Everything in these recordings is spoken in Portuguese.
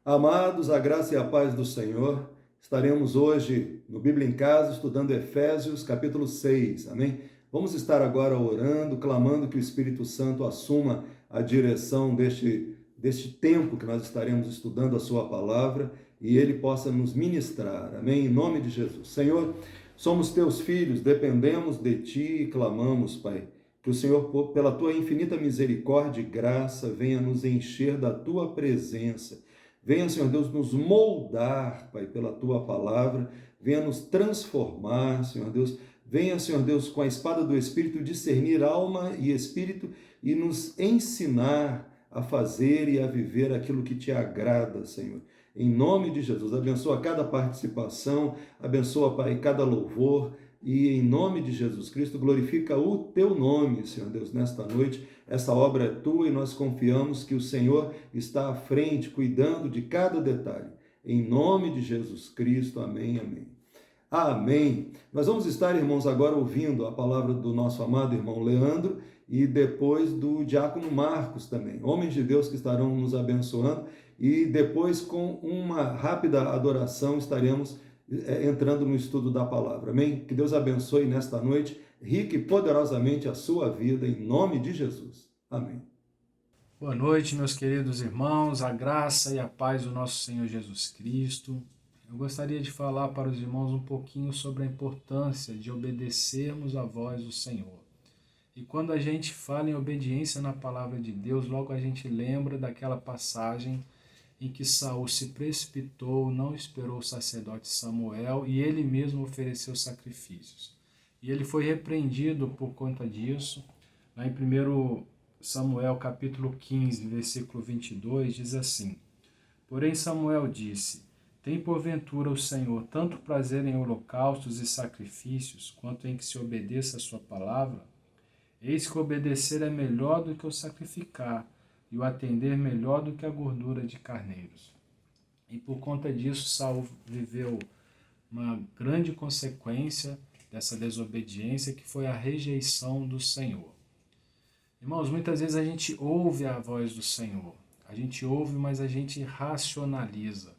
Amados, a graça e a paz do Senhor, estaremos hoje no Bíblia em Casa estudando Efésios capítulo 6, amém? Vamos estar agora orando, clamando que o Espírito Santo assuma a direção deste tempo que nós estaremos estudando a sua palavra e ele possa nos ministrar, amém? Em nome de Jesus. Senhor, somos teus filhos, dependemos de ti e clamamos, Pai, que o Senhor, pela tua infinita misericórdia e graça, venha nos encher da tua presença. Venha, Senhor Deus, nos moldar, Pai, pela tua palavra. Venha nos transformar, Senhor Deus. Venha, Senhor Deus, com a espada do Espírito, discernir alma e espírito e nos ensinar a fazer e a viver aquilo que te agrada, Senhor. Em nome de Jesus, abençoa cada participação, abençoa, Pai, cada louvor. E em nome de Jesus Cristo, glorifica o teu nome, Senhor Deus, nesta noite. Essa obra é tua e nós confiamos que o Senhor está à frente, cuidando de cada detalhe. Em nome de Jesus Cristo, amém, amém. Amém. Nós vamos estar, irmãos, agora ouvindo a palavra do nosso amado irmão Leandro e depois do diácono Marcos também. Homens de Deus que estarão nos abençoando e depois com uma rápida adoração estaremos entrando no estudo da palavra. Amém? Que Deus abençoe nesta noite, rica e poderosamente a sua vida, em nome de Jesus. Amém. Boa noite, meus queridos irmãos, a graça e a paz do nosso Senhor Jesus Cristo. Eu gostaria de falar para os irmãos um pouquinho sobre a importância de obedecermos a voz do Senhor. E quando a gente fala em obediência na palavra de Deus, logo a gente lembra daquela passagem em que Saul se precipitou, não esperou o sacerdote Samuel e ele mesmo ofereceu sacrifícios. E ele foi repreendido por conta disso. Lá em 1 Samuel capítulo 15, versículo 22, diz assim: Porém Samuel disse: Tem porventura o Senhor tanto prazer em holocaustos e sacrifícios, quanto em que se obedeça a sua palavra? Eis que obedecer é melhor do que o sacrificar, e o atender melhor do que a gordura de carneiros. E por conta disso, Saul viveu uma grande consequência dessa desobediência, que foi a rejeição do Senhor. Irmãos, muitas vezes a gente ouve a voz do Senhor. A gente ouve, mas a gente racionaliza.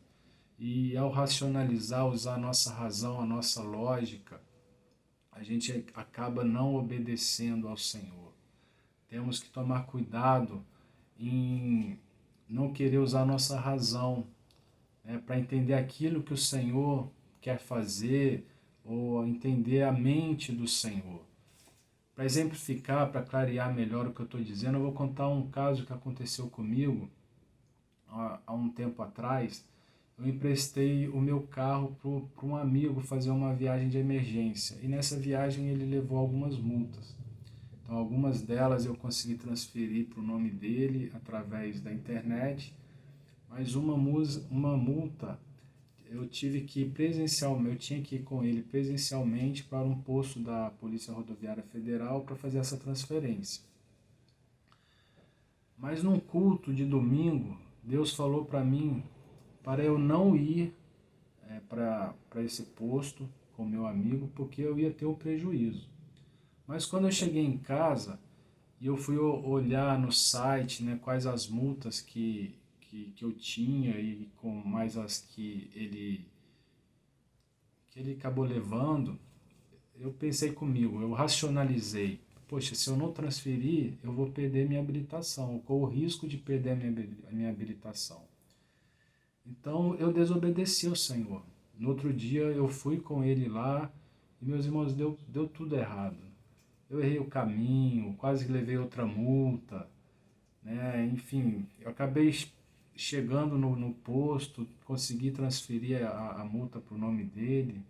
E ao racionalizar, usar a nossa razão, a nossa lógica, a gente acaba não obedecendo ao Senhor. Temos que tomar cuidado em não querer usar a nossa razão, né, para entender aquilo que o Senhor quer fazer ou entender a mente do Senhor. Para exemplificar, para clarear melhor o que eu estou dizendo, eu vou contar um caso que aconteceu comigo há um tempo atrás. Eu emprestei o meu carro para um amigo fazer uma viagem de emergência. E nessa viagem ele levou algumas multas. Então algumas delas eu consegui transferir para o nome dele através da internet. Mas uma multa eu tive que ir presencialmente, eu tinha que ir com ele presencialmente para um posto da Polícia Rodoviária Federal para fazer essa transferência. Mas num culto de domingo, Deus falou para mim para eu não ir para esse posto com meu amigo, porque eu ia ter um prejuízo. Mas quando eu cheguei em casa e eu fui olhar no site, né, quais as multas que eu tinha e com mais as que ele acabou levando, eu pensei comigo, eu racionalizei. Poxa, se eu não transferir, eu vou perder minha habilitação, eu corro o risco de perder a minha habilitação. Então eu desobedeci ao Senhor. No outro dia eu fui com ele lá e, meus irmãos, deu tudo errado. Eu errei o caminho, quase levei outra multa, né? Enfim, eu acabei chegando no posto, consegui transferir a multa para o nome dele,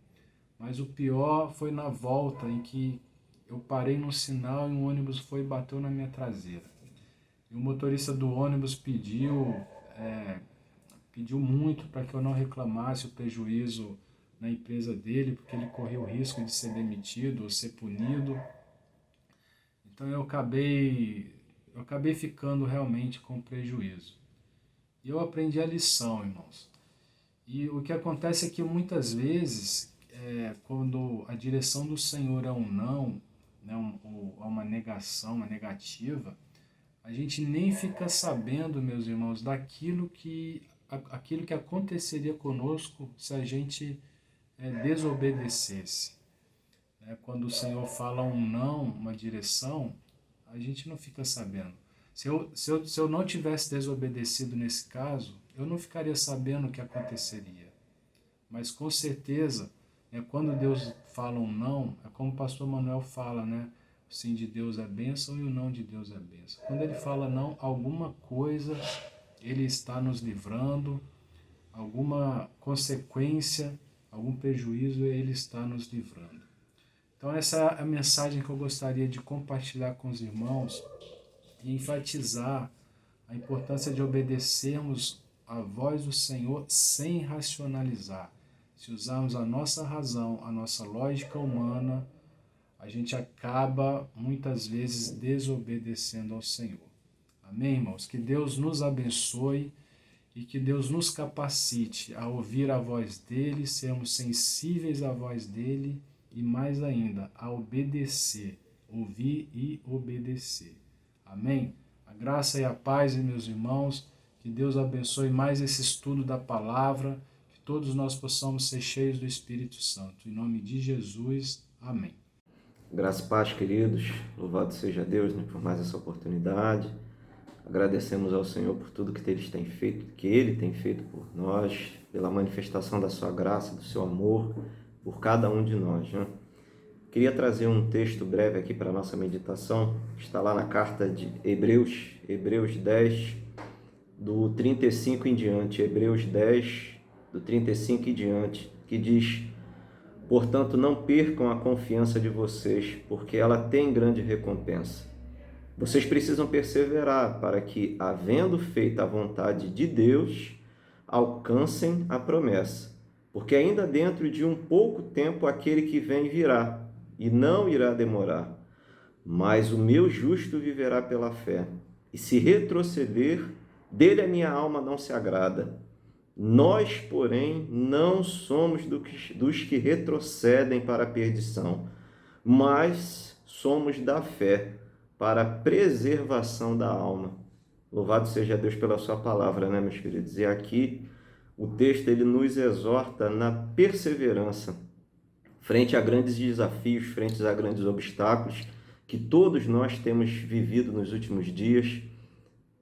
mas o pior foi na volta, em que eu parei no sinal e um ônibus foi e bateu na minha traseira. E o motorista do ônibus pediu muito para que eu não reclamasse o prejuízo na empresa dele, porque ele corria o risco de ser demitido ou ser punido. Então eu acabei ficando realmente com prejuízo. E eu aprendi a lição, irmãos. E o que acontece é que muitas vezes, quando a direção do Senhor é um não, né, ou uma negação, uma negativa, a gente nem fica sabendo, meus irmãos, daquilo que aquilo que aconteceria conosco se a gente desobedecesse. Quando o Senhor fala um não, uma direção, a gente não fica sabendo. Se eu não tivesse desobedecido nesse caso, eu não ficaria sabendo o que aconteceria. Mas com certeza, quando Deus fala um não, é como o pastor Manuel fala, né? O sim de Deus é bênção e o não de Deus é bênção. Quando ele fala não, alguma coisa ele está nos livrando, alguma consequência, algum prejuízo ele está nos livrando. Então essa é a mensagem que eu gostaria de compartilhar com os irmãos e enfatizar a importância de obedecermos a voz do Senhor sem racionalizar. Se usarmos a nossa razão, a nossa lógica humana, a gente acaba muitas vezes desobedecendo ao Senhor. Amém, irmãos? Que Deus nos abençoe e que Deus nos capacite a ouvir a voz dEle, sermos sensíveis à voz dEle e mais ainda, a obedecer, ouvir e obedecer. Amém? A graça e a paz, meus irmãos, que Deus abençoe mais esse estudo da palavra, que todos nós possamos ser cheios do Espírito Santo. Em nome de Jesus, amém. Graça e paz, queridos. Louvado seja Deus, né, por mais essa oportunidade. Agradecemos ao Senhor por tudo que Ele tem feito por nós, pela manifestação da sua graça, do seu amor por cada um de nós, né? Queria trazer um texto breve aqui para a nossa meditação, que está lá na carta de Hebreus 10, do 35 em diante. Hebreus 10, do 35 em diante, que diz: portanto, não percam a confiança de vocês, porque ela tem grande recompensa. Vocês precisam perseverar para que, havendo feito a vontade de Deus, alcancem a promessa. Porque ainda dentro de um pouco tempo aquele que vem virá, e não irá demorar. Mas o meu justo viverá pela fé. E se retroceder, dele a minha alma não se agrada. Nós, porém, não somos dos que retrocedem para a perdição, mas somos da fé para a preservação da alma. Louvado seja Deus pela sua palavra, né, meus queridos? E aqui o texto ele nos exorta na perseverança frente a grandes desafios, frente a grandes obstáculos que todos nós temos vivido nos últimos dias.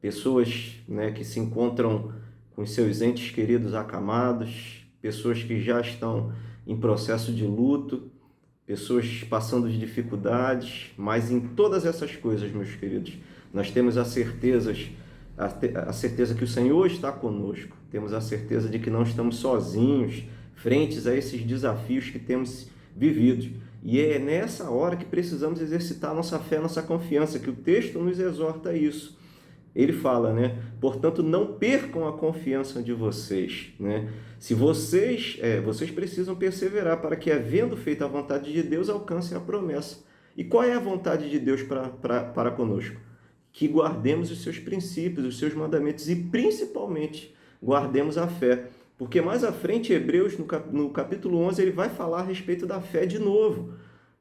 Pessoas, né, que se encontram com seus entes queridos acamados, pessoas que já estão em processo de luto, pessoas passando de dificuldades, mas em todas essas coisas, meus queridos, nós temos a certeza que o Senhor está conosco, temos a certeza de que não estamos sozinhos frente a esses desafios que temos vivido. E é nessa hora que precisamos exercitar a nossa fé, a nossa confiança, que o texto nos exorta a isso. Ele fala, né? Portanto, não percam a confiança de vocês, né? Se vocês precisam perseverar para que, havendo feito a vontade de Deus, alcancem a promessa. E qual é a vontade de Deus para conosco? Que guardemos os seus princípios, os seus mandamentos e, principalmente, guardemos a fé. Porque mais à frente, Hebreus, no capítulo 11, ele vai falar a respeito da fé de novo.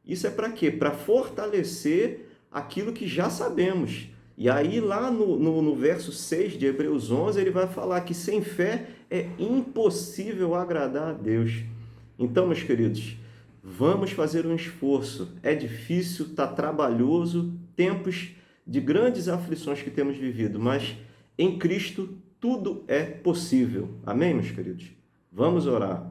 Isso é para quê? Para fortalecer aquilo que já sabemos. E aí, lá no verso 6 de Hebreus 11, ele vai falar que sem fé é impossível agradar a Deus. Então, meus queridos, vamos fazer um esforço. É difícil, está trabalhoso, tempos de grandes aflições que temos vivido, mas em Cristo tudo é possível. Amém, meus queridos? Vamos orar.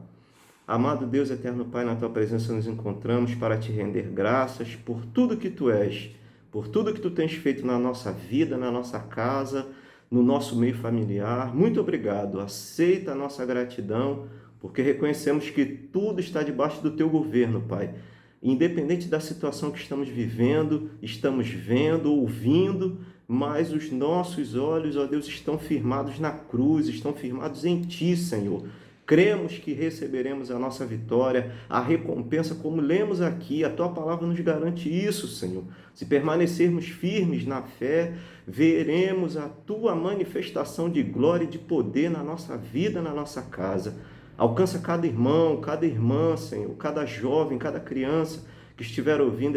Amado Deus, eterno Pai, na Tua presença nos encontramos para Te render graças por tudo que Tu és, por tudo que Tu tens feito na nossa vida, na nossa casa, no nosso meio familiar. Muito obrigado. Aceita a nossa gratidão, porque reconhecemos que tudo está debaixo do Teu governo, Pai. Independente da situação que estamos vivendo, estamos vendo, ouvindo, mas os nossos olhos, ó Deus, estão firmados na cruz, estão firmados em Ti, Senhor. Cremos que receberemos a nossa vitória, a recompensa, como lemos aqui. A Tua palavra nos garante isso, Senhor. Se permanecermos firmes na fé, veremos a Tua manifestação de glória e de poder na nossa vida, na nossa casa. Alcança cada irmão, cada irmã, Senhor, cada jovem, cada criança que estiver ouvindo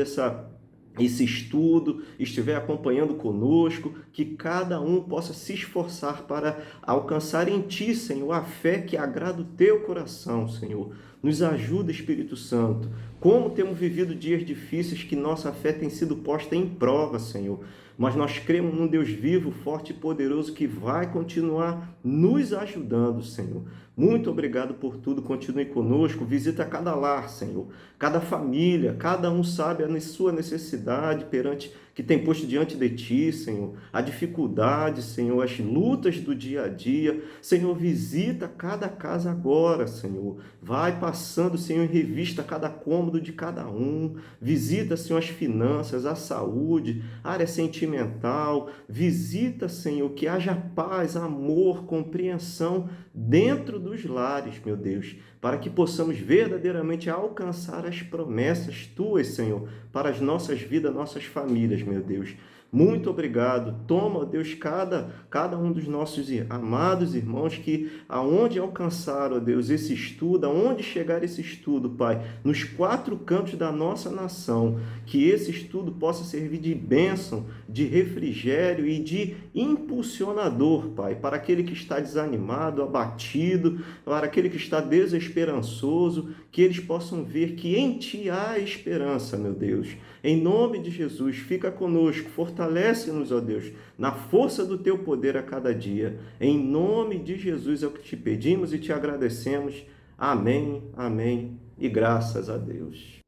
esse estudo, estiver acompanhando conosco, que cada um possa se esforçar para alcançar em Ti, Senhor, a fé que agrada o Teu coração, Senhor. Nos ajuda, Espírito Santo. Como temos vivido dias difíceis que nossa fé tem sido posta em prova, Senhor. Mas nós cremos num Deus vivo, forte e poderoso que vai continuar nos ajudando, Senhor. Muito obrigado por tudo. Continue conosco. Visita cada lar, Senhor. Cada família. Cada um sabe a sua necessidade perante que tem posto diante de Ti, Senhor. A dificuldade, Senhor. As lutas do dia a dia. Senhor, visita cada casa agora, Senhor. Vai passando, Senhor, em revista cada cômodo de cada um. Visita, Senhor, as finanças, a saúde, a área sentimental. Visita, Senhor, que haja paz, amor, compreensão dentro dos lares, meu Deus, para que possamos verdadeiramente alcançar as promessas Tuas, Senhor, para as nossas vidas, nossas famílias, meu Deus. Muito obrigado. Toma, Deus, cada um dos nossos amados irmãos que aonde alcançar, ó Deus, esse estudo, aonde chegar esse estudo, Pai, nos 4 cantos da nossa nação, que esse estudo possa servir de bênção, de refrigério e de impulsionador, Pai, para aquele que está desanimado, abatido, para aquele que está desesperançoso, que eles possam ver que em Ti há esperança, meu Deus. Em nome de Jesus, fica conosco, fortalece-nos, ó Deus, na força do Teu poder a cada dia. Em nome de Jesus é o que te pedimos e te agradecemos. Amém, amém e graças a Deus.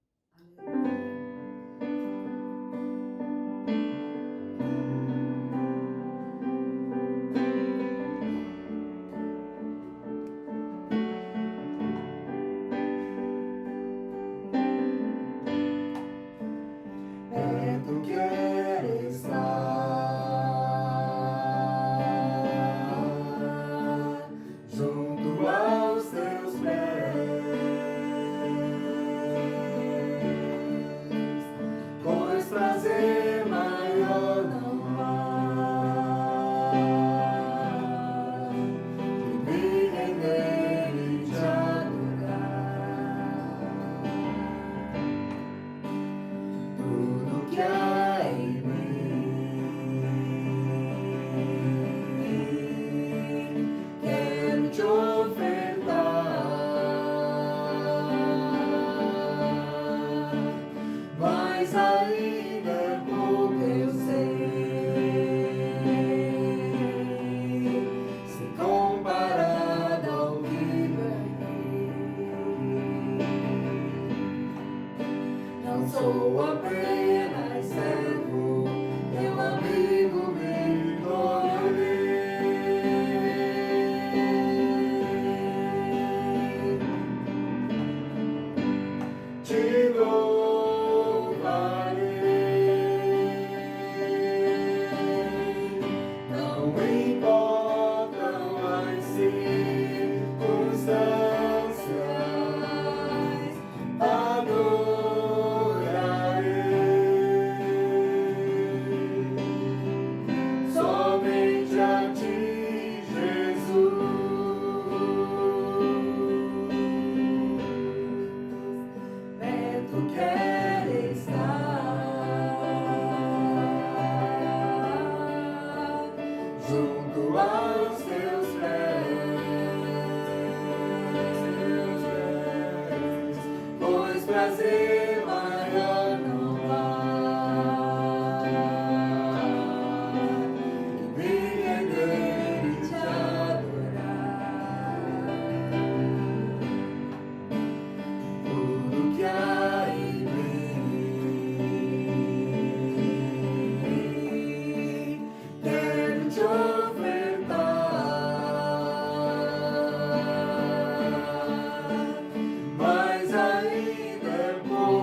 Sou apenas servo, teu amigo me tornarei. Te louvarei, não importam as circunstâncias, somente a Ti, Jesus. Perto quero estar, junto aos Teus pés, pois prazer maior não há. Mas ainda é pouco.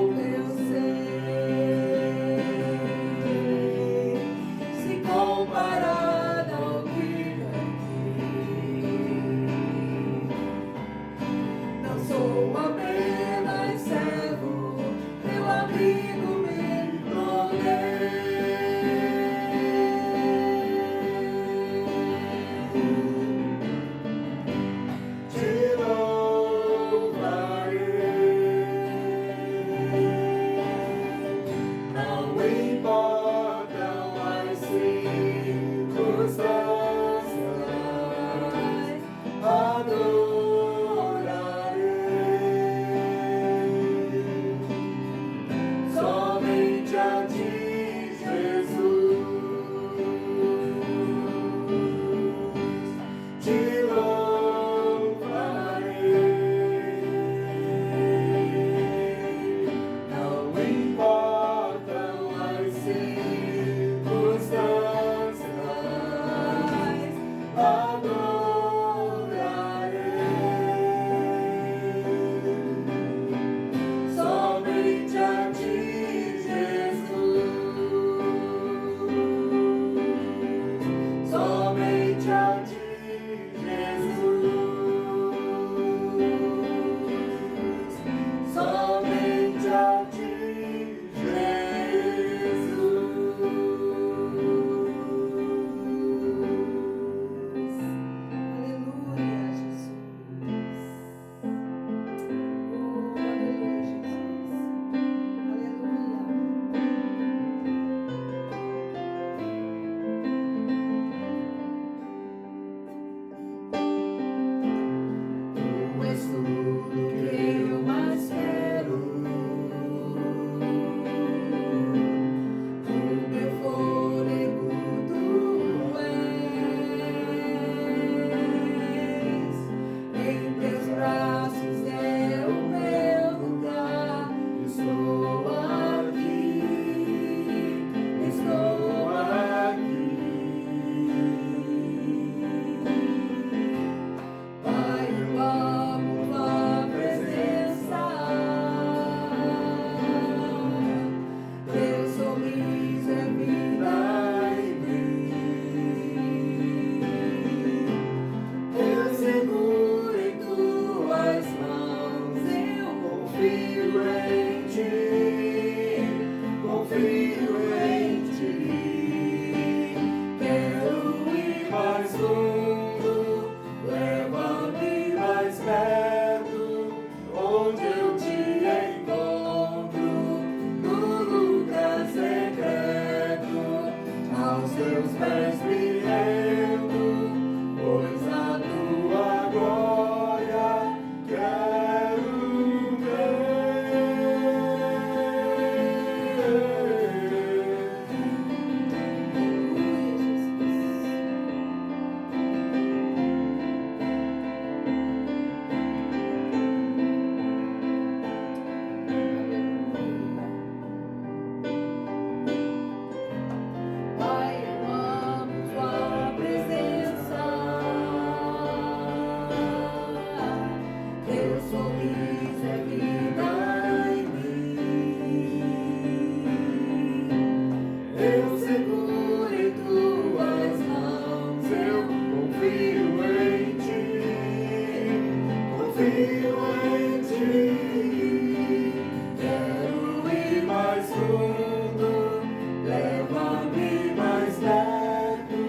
confio em ti. Quero ir mais fundo, leva-me mais perto,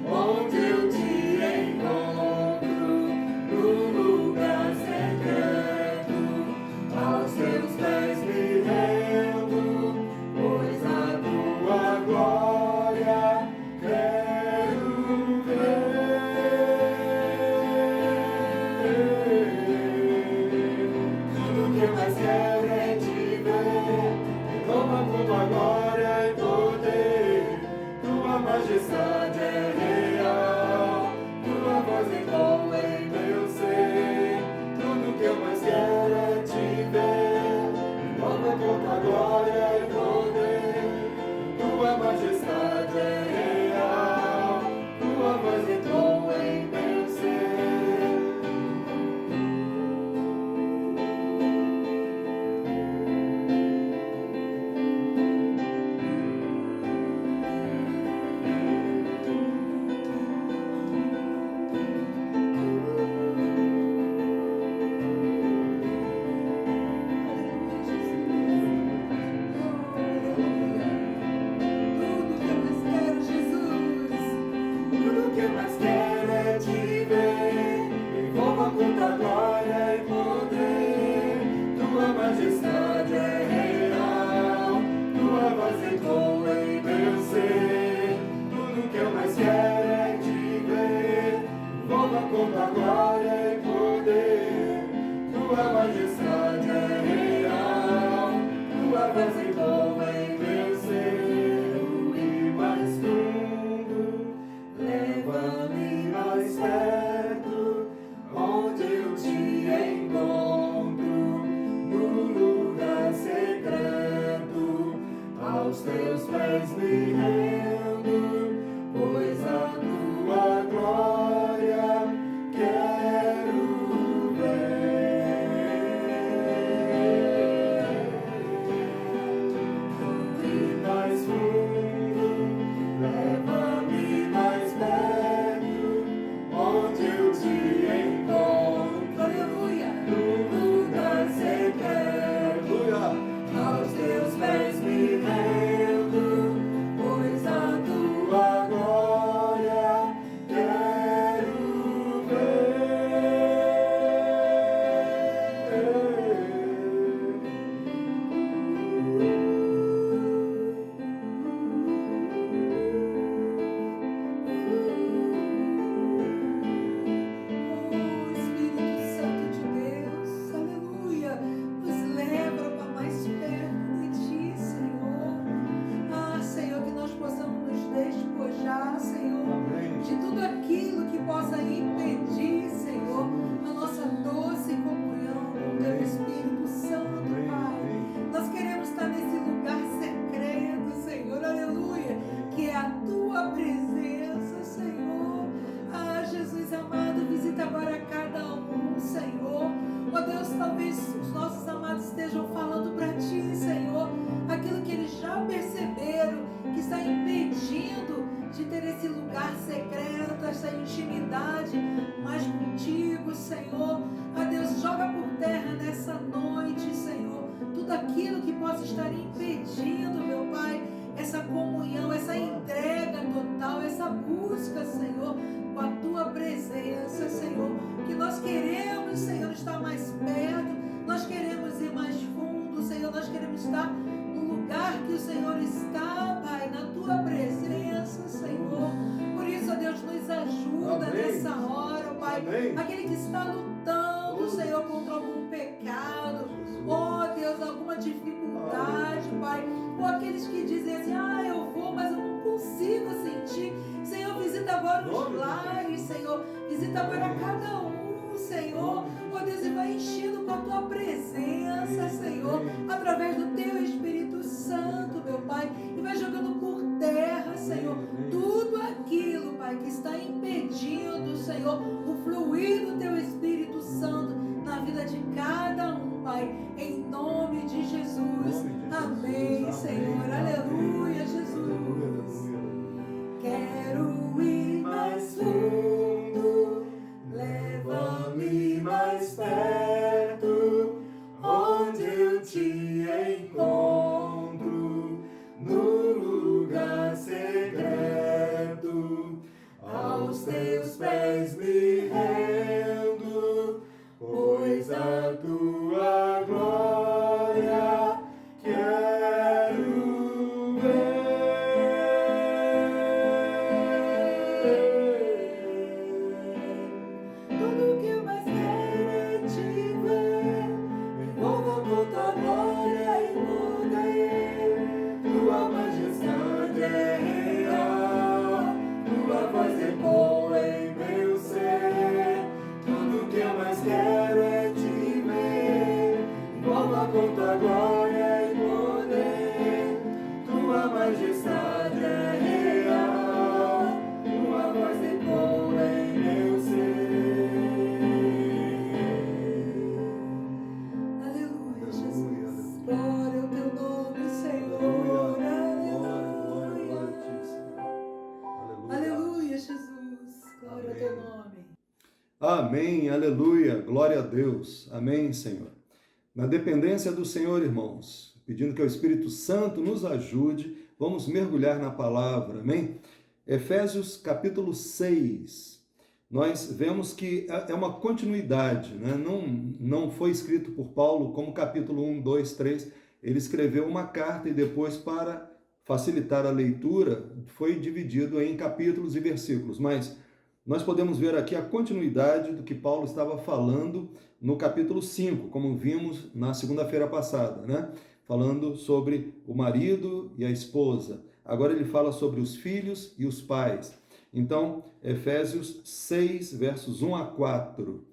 onde eu te encontro, no lugar secreto. Aos teus pés me rendo, pois a tua glória quero ver. Tudo que eu mais quero é te ver, renova com tua glória e poder. Tua majestade é real, tua voz ecoa em meu ser. Tudo que eu mais quero é te ver, renova com tua glória e poder. Tua majestade é real, tua voz ecoa em meu ser. Tudo que eu mais quero é te ver, envolva com tua glória e poder. Tua majestade é real, tua voz ecoa em meu ser. Tudo que eu mais quero é te ver, envolva com tua glória e poder. Tua majestade é real, tua voz ecoa em meu ser. E mais fundo, leva-me mais perto, onde eu te encontro, no lugar secreto. Aos teus pés me rendo, pois a tua glória quero ver. E mais fundo, leva-me mais perto, onde eu te encontro, aleluia, no lugar secreto. Aos teus pés me rendo, pois a tua glória quero ver. Oh, Espírito Santo de Deus, aleluia, nos leva para mais perto de ti, Senhor. Ah, Senhor, que nós possamos nos despojar, Senhor, de tudo aquilo que possa impedir, Senhor, a nossa doce comunhão com o Teu Espírito Santo, Pai. Nós queremos estar nesse lugar secreto, Senhor, aleluia, que é a Tua presença, Senhor. Ah, Jesus amado, visita agora cada um, Senhor. Ó Deus, talvez os nossos amados estejam falando para Ti, Senhor, aquilo que eles já perceberam que está impedindo de ter esse lugar secreto, essa intimidade mais contigo, Senhor. Ó Deus, joga por terra nessa noite, Senhor, tudo aquilo que possa estar impedindo, meu Pai, essa comunhão, essa entrega total, essa busca, Senhor, com a Tua presença, Senhor, que nós queremos, Senhor, estar mais perto, nós queremos ir mais fundo, Senhor, nós queremos estar no lugar que o Senhor está, Pai, na Tua presença, Senhor. Por isso, ó Deus, nos ajuda nessa hora, Pai. Aquele que está lutando, Senhor, contra algum pecado, ó Deus, alguma dificuldade, Pai. Ou aqueles que dizem assim, eu vou, mas eu não consigo sentir. Senhor, visita agora os lares, Senhor. Visita agora cada um, Senhor. Ó Deus, e vai enchendo com a Tua presença, Senhor, através do Teu Espírito Santo, meu Pai. E vai jogando por terra, Senhor, tudo aquilo, Pai, que está impedindo, Senhor, o fluir do Teu Espírito Santo na vida de cada um, Pai, em nome de Jesus. Amém, Senhor. Aleluia, Jesus. Quero ir mais fundo, leva-me mais perto. certo, onde eu te encontro, no lugar secreto, aos teus pés me rendo, pois a tua glória quero ver. Tudo que eu mais quero é te ver. Envolva com tua glória e poder. Tua majestade é real. Tua voz ecoa em meu ser. Tudo que eu mais quero é te ver. Envolva com tua glória e poder. Tua majestade é real. Tua voz ecoa em meu ser. Aleluia, Jesus. Glória ao teu nome, Senhor. Aleluia, Jesus. Glória ao teu nome. Amém, aleluia, glória a Deus. Amém, Senhor. Na dependência do Senhor, irmãos, pedindo que o Espírito Santo nos ajude, vamos mergulhar na palavra, amém? Efésios capítulo 6, nós vemos que é uma continuidade, né? Não foi escrito por Paulo como capítulo 1, 2, 3, ele escreveu uma carta e depois, para facilitar a leitura, foi dividido em capítulos e versículos, mas nós podemos ver aqui a continuidade do que Paulo estava falando no capítulo 5, como vimos na segunda-feira passada, né? Falando sobre o marido e a esposa. Agora ele fala sobre os filhos e os pais. Então, Efésios 6, versos 1 a 4.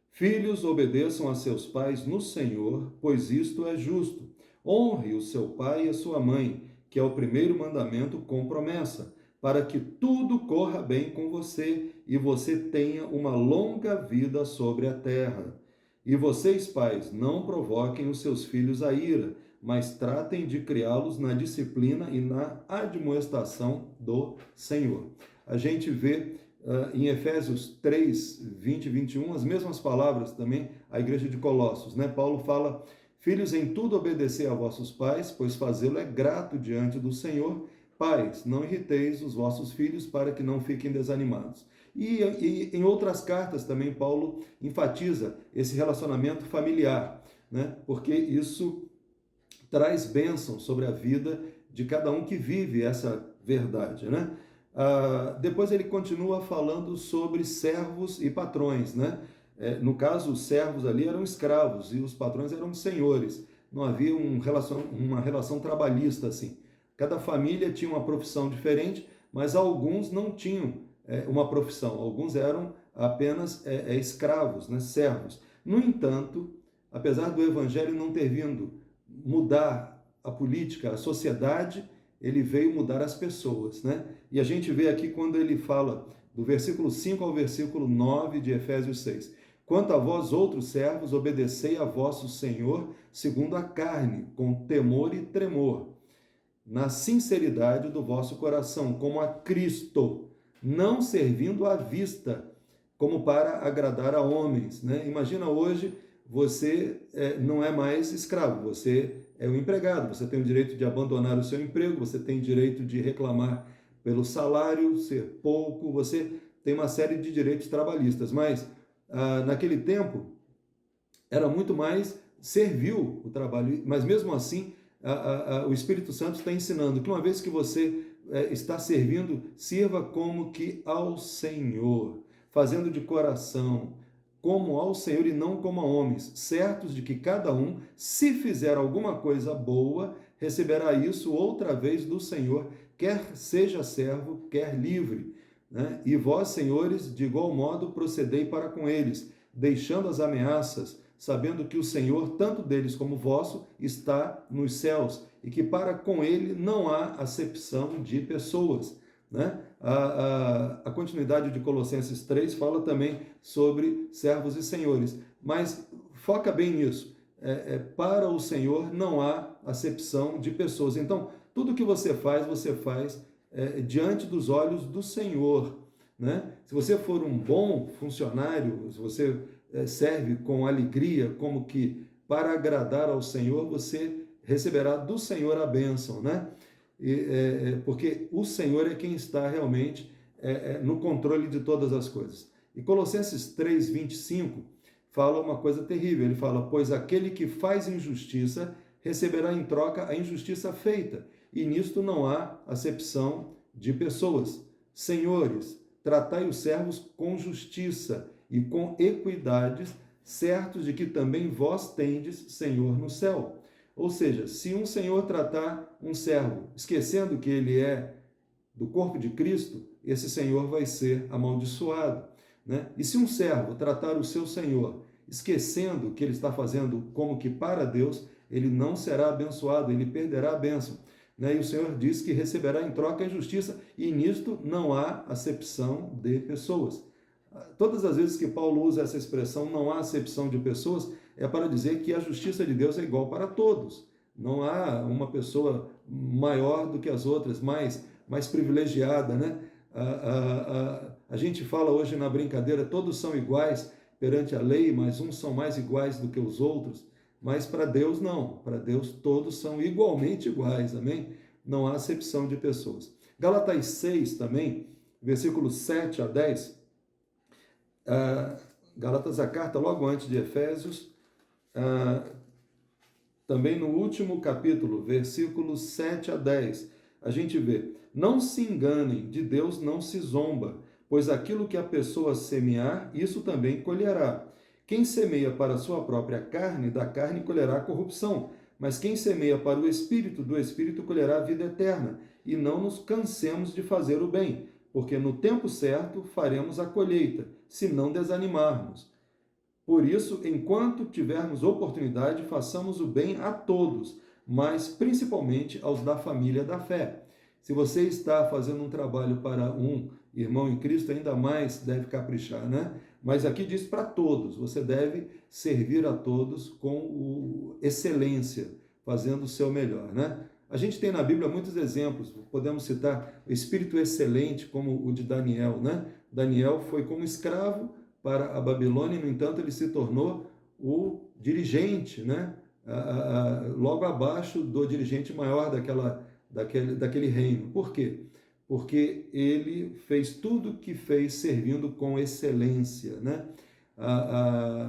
Filhos, obedeçam a seus pais no Senhor, pois isto é justo. Honre o seu pai e a sua mãe, que é o primeiro mandamento com promessa, para que tudo corra bem com você e você tenha uma longa vida sobre a terra. E vocês, pais, não provoquem os seus filhos à ira, mas tratem de criá-los na disciplina e na admoestação do Senhor. A gente vê em Efésios 3, 20 e 21, as mesmas palavras também à igreja de Colossos, né? Paulo fala: filhos, em tudo obedecer a vossos pais, pois fazê-lo é grato diante do Senhor. Pais, não irriteis os vossos filhos para que não fiquem desanimados. E em outras cartas também Paulo enfatiza esse relacionamento familiar, né? Porque isso traz bênção sobre a vida de cada um que vive essa verdade, né? Depois ele continua falando sobre servos e patrões, né? No caso, os servos ali eram escravos e os patrões eram senhores. Não havia uma relação trabalhista assim. Cada família tinha uma profissão diferente, mas alguns não tinham uma profissão. Alguns eram apenas escravos, né? Servos. No entanto, apesar do evangelho não ter vindo mudar a política, a sociedade, ele veio mudar as pessoas, né? E a gente vê aqui quando ele fala do versículo 5 ao versículo 9 de Efésios 6. Quanto a vós, outros servos, obedecei a vosso Senhor segundo a carne, com temor e tremor, na sinceridade do vosso coração, como a Cristo, não servindo à vista, como para agradar a homens, né? Imagina hoje, você não é mais escravo, você é um empregado, você tem o direito de abandonar o seu emprego, você tem direito de reclamar pelo salário ser pouco, você tem uma série de direitos trabalhistas, mas naquele tempo era muito mais servil o trabalho, mas mesmo assim o Espírito Santo está ensinando que uma vez que você está servindo, sirva como que ao Senhor, fazendo de coração, como ao Senhor e não como a homens, certos de que cada um, se fizer alguma coisa boa, receberá isso outra vez do Senhor, quer seja servo, quer livre, né? E vós, senhores, de igual modo procedei para com eles, deixando as ameaças, sabendo que o Senhor, tanto deles como vosso, está nos céus, e que para com ele não há acepção de pessoas, né? A continuidade de Colossenses 3 fala também sobre servos e senhores, mas foca bem nisso. Para o Senhor não há acepção de pessoas. Então, tudo que você faz diante dos olhos do Senhor, né? Se você for um bom funcionário, se você serve com alegria, como que para agradar ao Senhor, você receberá do Senhor a bênção, né? Porque o Senhor é quem está realmente no controle de todas as coisas. E Colossenses 3:25 fala uma coisa terrível, ele fala, pois aquele que faz injustiça receberá em troca a injustiça feita, e nisto não há acepção de pessoas. Senhores, tratai os servos com justiça e com equidades, certos de que também vós tendes Senhor no céu. Ou seja, se um senhor tratar um servo esquecendo que ele é do corpo de Cristo, esse senhor vai ser amaldiçoado, né? E se um servo tratar o seu senhor esquecendo que ele está fazendo como que para Deus, ele não será abençoado, ele perderá a bênção, né? E o Senhor diz que receberá em troca a justiça, e nisto não há acepção de pessoas. Todas as vezes que Paulo usa essa expressão, não há acepção de pessoas, é para dizer que a justiça de Deus é igual para todos. Não há uma pessoa maior do que as outras, mais privilegiada, né? A gente fala hoje na brincadeira, todos são iguais perante a lei, mas uns são mais iguais do que os outros. Mas para Deus não, para Deus todos são igualmente iguais, amém? Não há acepção de pessoas. Gálatas 6 também, versículos 7 a 10, Gálatas, a carta logo antes de Efésios, também no último capítulo, versículos 7 a 10, a gente vê, não se enganem, de Deus não se zomba, pois aquilo que a pessoa semear, isso também colherá. Quem semeia para a sua própria carne, da carne colherá corrupção, mas quem semeia para o Espírito, do Espírito colherá a vida eterna. E não nos cansemos de fazer o bem, porque no tempo certo faremos a colheita, se não desanimarmos. Por isso, enquanto tivermos oportunidade, façamos o bem a todos, mas principalmente aos da família da fé. Se você está fazendo um trabalho para um irmão em Cristo, ainda mais deve caprichar, né? Mas aqui diz para todos, você deve servir a todos com excelência, fazendo o seu melhor, né? A gente tem na Bíblia muitos exemplos, podemos citar o espírito excelente, como o de Daniel, né? Daniel foi como escravo para a Babilônia, no entanto, ele se tornou o dirigente, né? Logo abaixo do dirigente maior daquele reino. Por quê? Porque ele fez tudo o que fez servindo com excelência, né?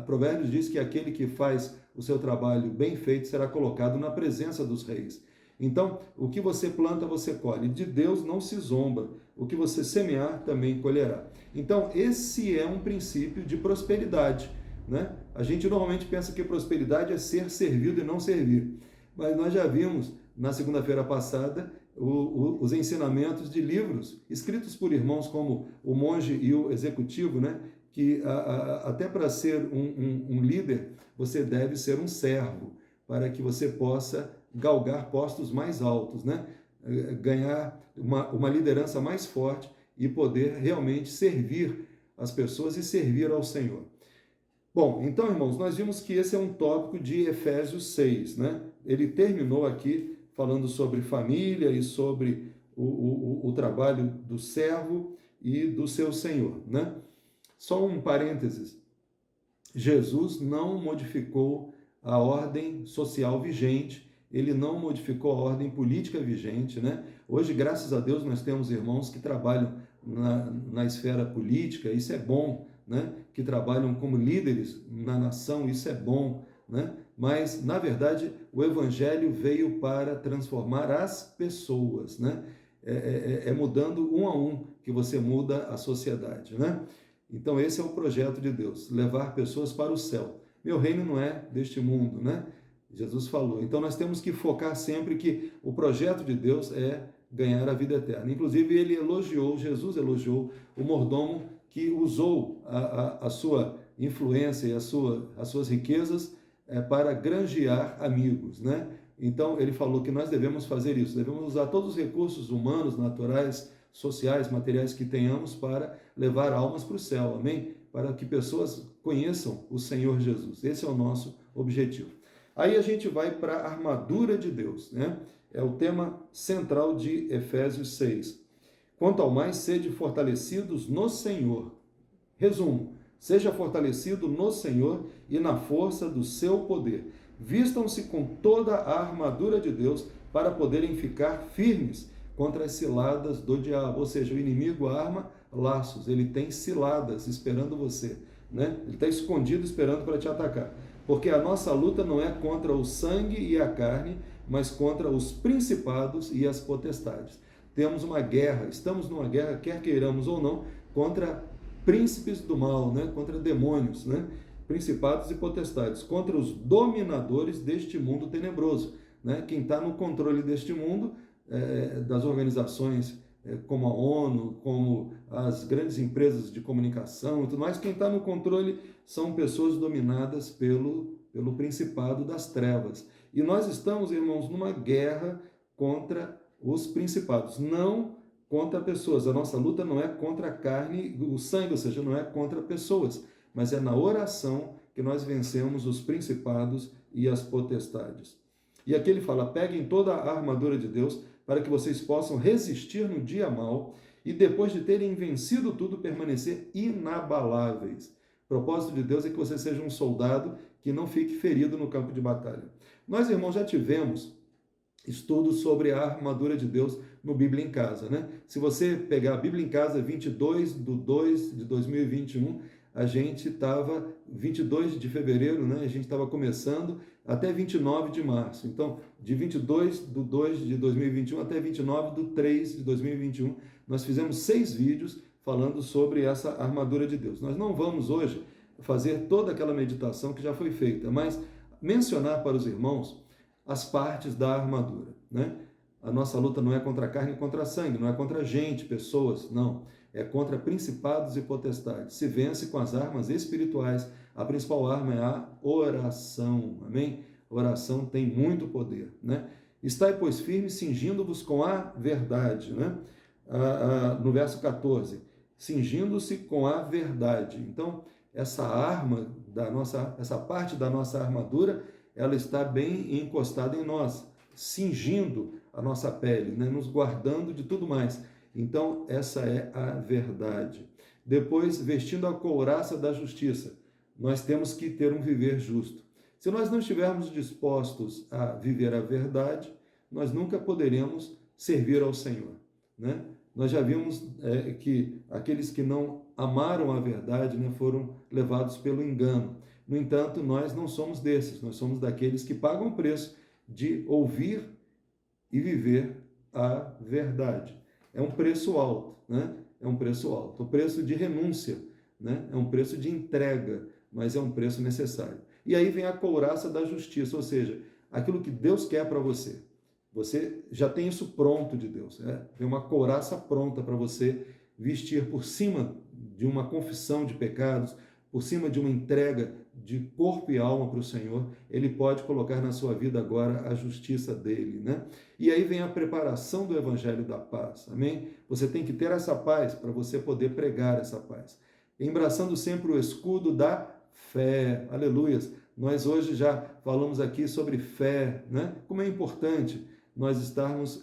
Provérbios diz que aquele que faz o seu trabalho bem feito será colocado na presença dos reis. Então, o que você planta, você colhe. De Deus não se zomba. O que você semear, também colherá. Então, esse é um princípio de prosperidade, né? A gente normalmente pensa que prosperidade é ser servido e não servir. Mas nós já vimos, na segunda-feira passada, os ensinamentos de livros escritos por irmãos como o Monge e o Executivo, né? Que até para ser um líder, você deve ser um servo, para que você possa galgar postos mais altos, né? Ganhar uma liderança mais forte e poder realmente servir as pessoas e servir ao Senhor. Bom, então, irmãos, nós vimos que esse é um tópico de Efésios 6, né? Ele terminou aqui falando sobre família e sobre o trabalho do servo e do seu Senhor, né? Só um parênteses. Jesus não modificou a ordem social vigente, ele não modificou a ordem política vigente, né? Hoje, graças a Deus, nós temos irmãos que trabalham na esfera política, isso é bom, né? Que trabalham como líderes na nação, isso é bom, né? Mas, na verdade, o Evangelho veio para transformar as pessoas, né? É mudando um a um que você muda a sociedade, né? Então, esse é o projeto de Deus, levar pessoas para o céu. Meu reino não é deste mundo, né? Jesus falou. Então, nós temos que focar sempre que o projeto de Deus é ganhar a vida eterna. Inclusive, Jesus elogiou o mordomo que usou a sua influência e as suas riquezas para granjear amigos, né? Então, ele falou que nós devemos fazer isso, devemos usar todos os recursos humanos, naturais, sociais, materiais que tenhamos para levar almas para o céu, amém? Para que pessoas conheçam o Senhor Jesus. Esse é o nosso objetivo. Aí a gente vai para a armadura de Deus, né? É o tema central de Efésios 6. Quanto ao mais, sede fortalecidos no Senhor. Resumo, Seja fortalecido no Senhor e na força do seu poder. Vistam-se com toda a armadura de Deus para poderem ficar firmes contra as ciladas do diabo. Ou seja, o inimigo arma laços, ele tem ciladas esperando você, né? Ele está escondido esperando para te atacar. Porque a nossa luta não é contra o sangue e a carne, mas contra os principados e as potestades. Temos uma guerra, estamos numa guerra, quer queiramos ou não, contra príncipes do mal, né? Contra demônios, né? Principados e potestades, contra os dominadores deste mundo tenebroso, né? Quem está no controle deste mundo, das organizações como a ONU, como as grandes empresas de comunicação e tudo mais, quem está no controle são pessoas dominadas pelo principado das trevas. E nós estamos, irmãos, numa guerra contra os principados, não contra pessoas. A nossa luta não é contra a carne, o sangue, ou seja, não é contra pessoas, mas é na oração que nós vencemos os principados e as potestades. E aqui ele fala, peguem toda a armadura de Deus para que vocês possam resistir no dia mau e depois de terem vencido tudo, permanecer inabaláveis. O propósito de Deus é que você seja um soldado que não fique ferido no campo de batalha. Nós, irmãos, já tivemos estudos sobre a armadura de Deus no Bíblia em Casa, né? Se você pegar a Bíblia em Casa 22/2/2021, a gente estava 22 de fevereiro, né? A gente estava começando até 29 de março. Então, de 22/2/2021 até 29/3/2021, nós fizemos 6 vídeos falando sobre essa armadura de Deus. Nós não vamos hoje fazer toda aquela meditação que já foi feita, mas mencionar para os irmãos as partes da armadura, né? A nossa luta não é contra a carne e contra sangue, não é contra gente, pessoas, não. É contra principados e potestades. Se vence com as armas espirituais. A principal arma é a oração, amém? A oração tem muito poder, né? Estai, pois, firmes, cingindo-vos com a verdade, né? No verso 14, cingindo-se com a verdade. Então, essa arma essa parte da nossa armadura, ela está bem encostada em nós, cingindo a nossa pele, né? Nos guardando de tudo mais. Então, essa é a verdade. Depois, vestindo a couraça da justiça, nós temos que ter um viver justo. Se nós não estivermos dispostos a viver a verdade, nós nunca poderemos servir ao Senhor, né? Nós já vimos que aqueles que não amaram a verdade, né, foram levados pelo engano. No entanto, nós não somos desses, nós somos daqueles que pagam o preço de ouvir e viver a verdade. É um preço alto, né? É um preço alto. O preço de renúncia, né? É um preço de entrega, mas é um preço necessário. E aí vem a couraça da justiça, ou seja, aquilo que Deus quer para você. Você já tem isso pronto de Deus, né? Tem uma couraça pronta para você vestir por cima de uma confissão de pecados, por cima de uma entrega de corpo e alma para o Senhor. Ele pode colocar na sua vida agora a justiça dele, né? E aí vem a preparação do Evangelho da Paz, amém? Você tem que ter essa paz para você poder pregar essa paz. Embraçando sempre o escudo da fé, aleluias. Nós hoje já falamos aqui sobre fé, né? Como é importante nós estarmos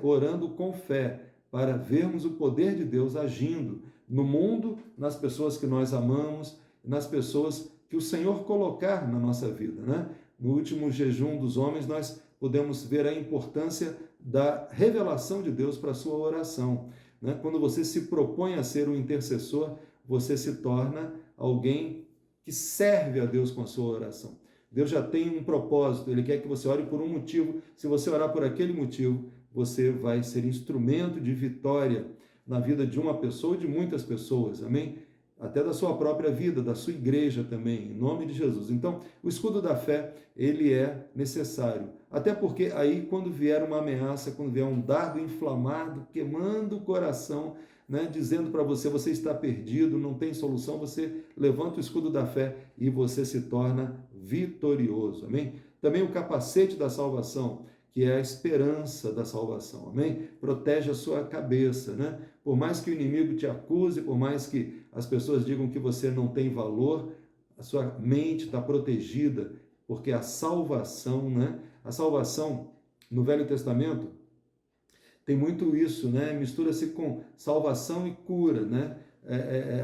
orando com fé para vermos o poder de Deus agindo no mundo, nas pessoas que nós amamos, nas pessoas que o Senhor colocar na nossa vida, né? No último jejum dos homens, nós podemos ver a importância da revelação de Deus para a sua oração, né? Quando você se propõe a ser um intercessor, você se torna alguém que serve a Deus com a sua oração. Deus já tem um propósito, Ele quer que você ore por um motivo. Se você orar por aquele motivo, você vai ser instrumento de vitória na vida de uma pessoa ou de muitas pessoas, amém? Até da sua própria vida, da sua igreja também, em nome de Jesus. Então, o escudo da fé, ele é necessário. Até porque aí, quando vier uma ameaça, quando vier um dardo inflamado, queimando o coração, né, dizendo para você, você está perdido, não tem solução, você levanta o escudo da fé e você se torna vitorioso, amém? Também o capacete da salvação, que é a esperança da salvação, amém? Protege a sua cabeça, né? Por mais que o inimigo te acuse, por mais que as pessoas digam que você não tem valor, a sua mente está protegida, porque a salvação, né? A salvação no Velho Testamento tem muito isso, né? Mistura-se com salvação e cura, né?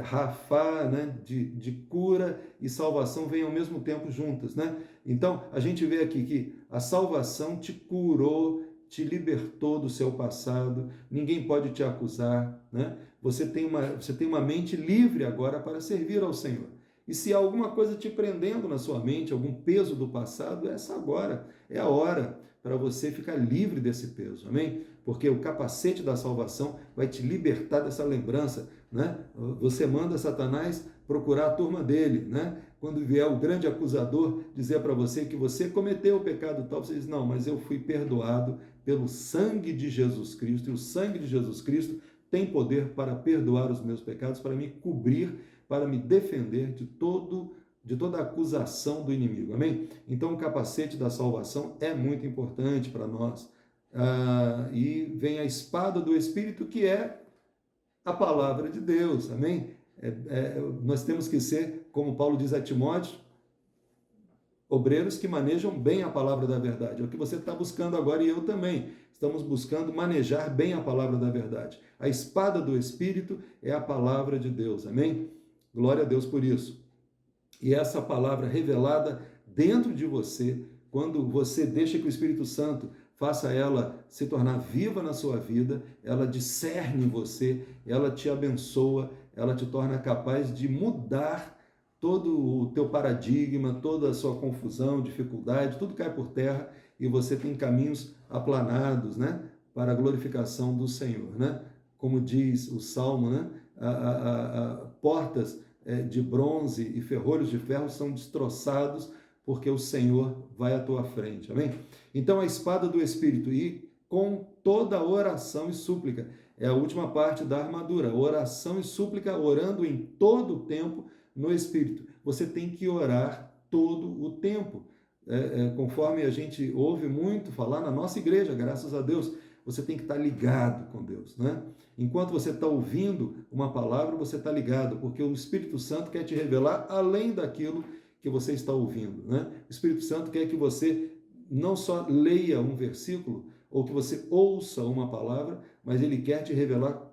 Rafá, né? De cura e salvação vêm ao mesmo tempo juntas, né? Então, a gente vê aqui que a salvação te curou, te libertou do seu passado, ninguém pode te acusar, né? Você tem uma mente livre agora para servir ao Senhor. E se há alguma coisa te prendendo na sua mente, algum peso do passado, essa agora é a hora para você ficar livre desse peso, amém? Porque o capacete da salvação vai te libertar dessa lembrança, né? Você manda Satanás procurar a turma dele, né? Quando vier o grande acusador dizer para você que você cometeu o pecado tal, você diz, não, mas eu fui perdoado pelo sangue de Jesus Cristo, e o sangue de Jesus Cristo tem poder para perdoar os meus pecados, para me cobrir, para me defender de toda acusação do inimigo, amém? Então o capacete da salvação é muito importante para nós. E vem a espada do Espírito, que é a palavra de Deus, amém? Nós temos que ser, como Paulo diz a Timóteo, obreiros que manejam bem a palavra da verdade. É o que você está buscando agora e eu também. Estamos buscando manejar bem a palavra da verdade. A espada do Espírito é a palavra de Deus, amém? Glória a Deus por isso. E essa palavra revelada dentro de você, quando você deixa que o Espírito Santo faça ela se tornar viva na sua vida, ela discerne você, ela te abençoa, ela te torna capaz de mudar todo o teu paradigma, toda a sua confusão, dificuldade, tudo cai por terra e você tem caminhos aplanados, né, para a glorificação do Senhor, né? Como diz o Salmo, né, portas de bronze e ferrolhos de ferro são destroçados porque o Senhor vai à tua frente, amém? Então a espada do Espírito, e com toda oração e súplica, é a última parte da armadura, oração e súplica, orando em todo o tempo no Espírito. Você tem que orar todo o tempo, conforme a gente ouve muito falar na nossa igreja, graças a Deus, você tem que estar ligado com Deus, né? Enquanto você está ouvindo uma palavra, você está ligado, porque o Espírito Santo quer te revelar além daquilo que você está ouvindo, né? O Espírito Santo quer que você não só leia um versículo ou que você ouça uma palavra, mas ele quer te revelar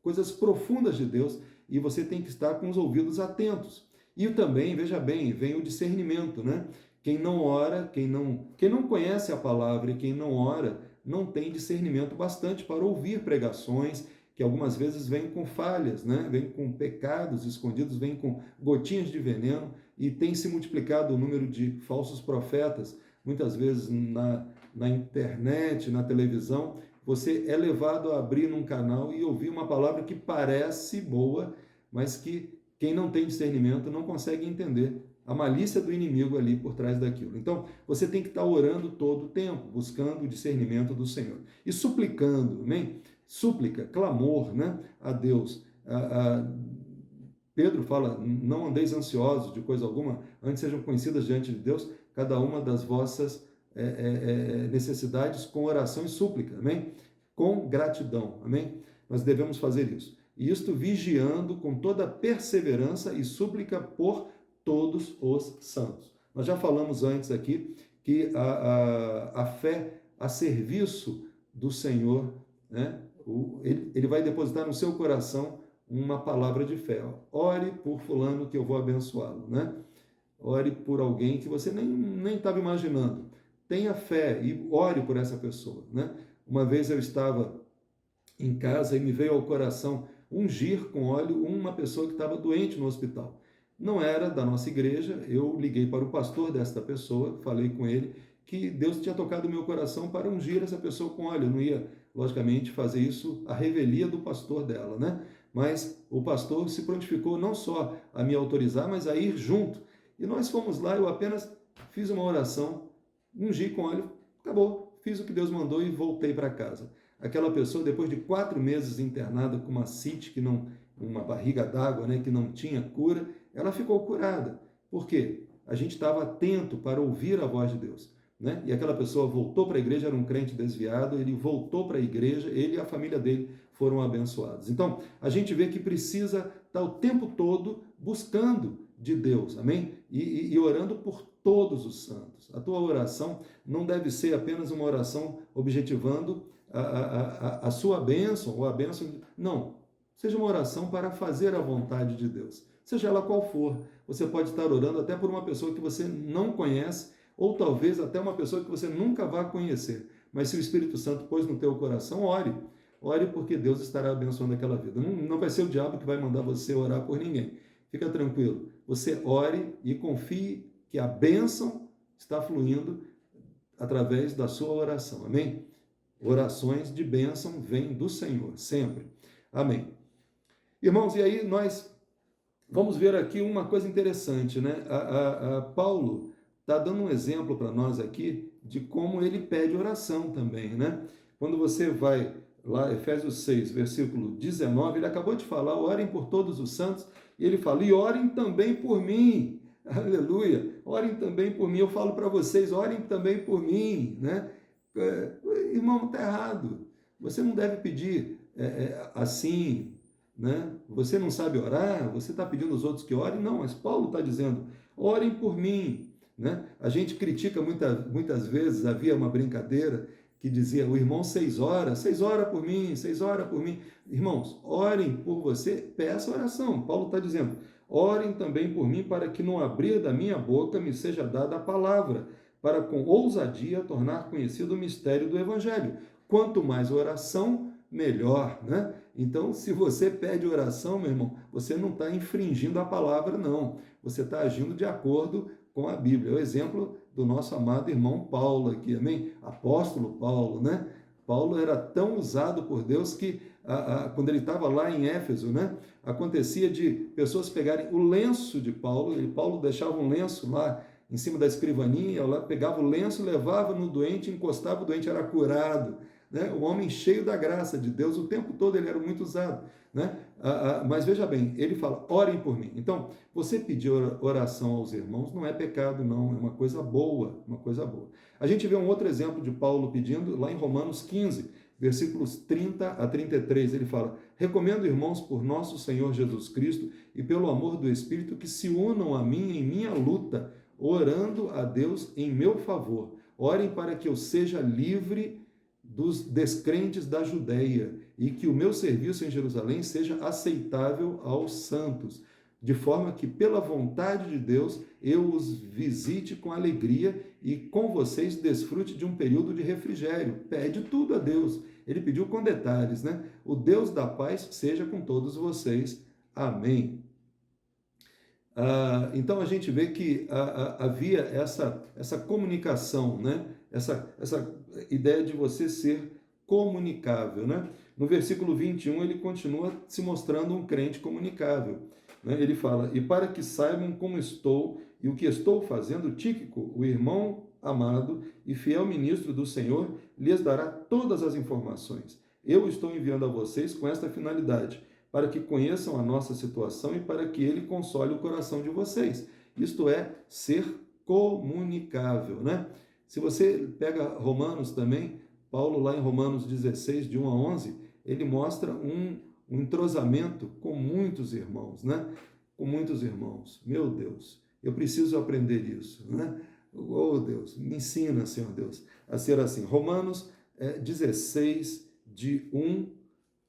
coisas profundas de Deus e você tem que estar com os ouvidos atentos. E também, veja bem, vem o discernimento, né? Quem não ora, quem não conhece a palavra e quem não ora, não tem discernimento bastante para ouvir pregações que algumas vezes vêm com falhas, né? Vêm com pecados escondidos, vêm com gotinhas de veneno, e tem se multiplicado o número de falsos profetas, muitas vezes na internet, na televisão. Você é levado a abrir um canal e ouvir uma palavra que parece boa, mas que quem não tem discernimento não consegue entender a malícia do inimigo ali por trás daquilo. Então, você tem que estar orando todo o tempo, buscando o discernimento do Senhor. E suplicando, amém? Súplica, clamor, né, a Deus. Pedro fala, não andeis ansiosos de coisa alguma, antes sejam conhecidas diante de Deus cada uma das vossas necessidades com oração e súplica, amém? Com gratidão, amém? Nós devemos fazer isso. E isto vigiando com toda perseverança e súplica por todos os santos. Nós já falamos antes aqui que a fé a serviço do Senhor, né? Ele vai depositar no seu coração uma palavra de fé. Ore por fulano que eu vou abençoá-lo, né? Ore por alguém que você nem estava imaginando. Tenha fé e ore por essa pessoa, né? Uma vez eu estava em casa e me veio ao coração ungir com óleo uma pessoa que estava doente no hospital. Não era da nossa igreja, eu liguei para o pastor desta pessoa, falei com ele que Deus tinha tocado o meu coração para ungir essa pessoa com óleo. Eu não ia, logicamente, fazer isso à revelia do pastor dela, né? Mas o pastor se prontificou não só a me autorizar, mas a ir junto. E nós fomos lá, eu apenas fiz uma oração, ungi com óleo, acabou, fiz o que Deus mandou e voltei para casa. Aquela pessoa, depois de 4 meses internada com uma cite, uma barriga d'água, né, que não tinha cura, ela ficou curada. Por quê? A gente estava atento para ouvir a voz de Deus, né? E aquela pessoa voltou para a igreja, era um crente desviado, ele voltou para a igreja, ele e a família dele foram abençoados. Então, a gente vê que precisa estar o tempo todo buscando de Deus, amém? E orando por todos os santos. A tua oração não deve ser apenas uma oração objetivando a sua bênção ou a bênção. Não. seja uma oração para fazer a vontade de Deus, seja ela qual for. Você pode estar orando até por uma pessoa que você não conhece, ou talvez até uma pessoa que você nunca vá conhecer. Mas se o Espírito Santo pôs no teu coração, ore. Ore porque Deus estará abençoando aquela vida. Não vai ser o diabo que vai mandar você orar por ninguém. Fica tranquilo. Você ore e confie que a bênção está fluindo através da sua oração. Amém? Orações de bênção vêm do Senhor, sempre. Amém. Irmãos, e aí nós vamos ver aqui uma coisa interessante, né? Paulo está dando um exemplo para nós aqui de como ele pede oração também, né? Quando você vai lá, Efésios 6, versículo 19, ele acabou de falar, orem por todos os santos, e ele fala, e orem também por mim, aleluia, orem também por mim, eu falo para vocês, orem também por mim, né? Irmão, está errado, você não deve pedir assim, né? Você não sabe orar, você está pedindo aos outros que orem, não, mas Paulo está dizendo, orem por mim, né? A gente critica muitas vezes, havia uma brincadeira que dizia, o irmão 6 horas por mim, 6 horas por mim. Irmãos, orem por você, peça oração. Paulo está dizendo, orem também por mim para que no abrir da minha boca me seja dada a palavra, para com ousadia tornar conhecido o mistério do Evangelho. Quanto mais oração, melhor, né? Então, se você pede oração, meu irmão, você não está infringindo a palavra, não. Você está agindo de acordo com a Bíblia. É o exemplo do nosso amado irmão Paulo aqui, amém? Apóstolo Paulo, né? Paulo era tão usado por Deus que, quando ele estava lá em Éfeso, né? Acontecia de pessoas pegarem o lenço de Paulo, e Paulo deixava um lenço lá em cima da escrivaninha, lá pegava o lenço, levava no doente, encostava, o doente era curado, né? O homem cheio da graça de Deus, o tempo todo ele era muito usado, né? Mas veja bem, ele fala, orem por mim. Então, você pedir oração aos irmãos não é pecado, não, é uma coisa boa, uma coisa boa. A gente vê um outro exemplo de Paulo pedindo lá em Romanos 15, versículos 30 a 33, ele fala, recomendo, irmãos, por nosso Senhor Jesus Cristo e pelo amor do Espírito, que se unam a mim em minha luta, orando a Deus em meu favor. Orem para que eu seja livre dos descrentes da Judéia e que o meu serviço em Jerusalém seja aceitável aos santos, de forma que, pela vontade de Deus, eu os visite com alegria e com vocês desfrute de um período de refrigério. Pede tudo a Deus. Ele pediu com detalhes, né? O Deus da paz seja com todos vocês. Amém. Então a gente vê que havia essa comunicação, né? Essa ideia de você ser comunicável, né? No versículo 21 ele continua se mostrando um crente comunicável, né? Ele fala, e para que saibam como estou e o que estou fazendo, Tíquico, o irmão amado e fiel ministro do Senhor, lhes dará todas as informações. Eu estou enviando a vocês com esta finalidade, para que conheçam a nossa situação e para que ele console o coração de vocês. Isto é, ser comunicável, né? Se você pega Romanos também, Paulo lá em Romanos 16, de 1 a 11, ele mostra um entrosamento com muitos irmãos, né? Com muitos irmãos. Meu Deus, eu preciso aprender isso, né? Oh Deus, me ensina, Senhor Deus, a ser assim. Romanos 16, de 1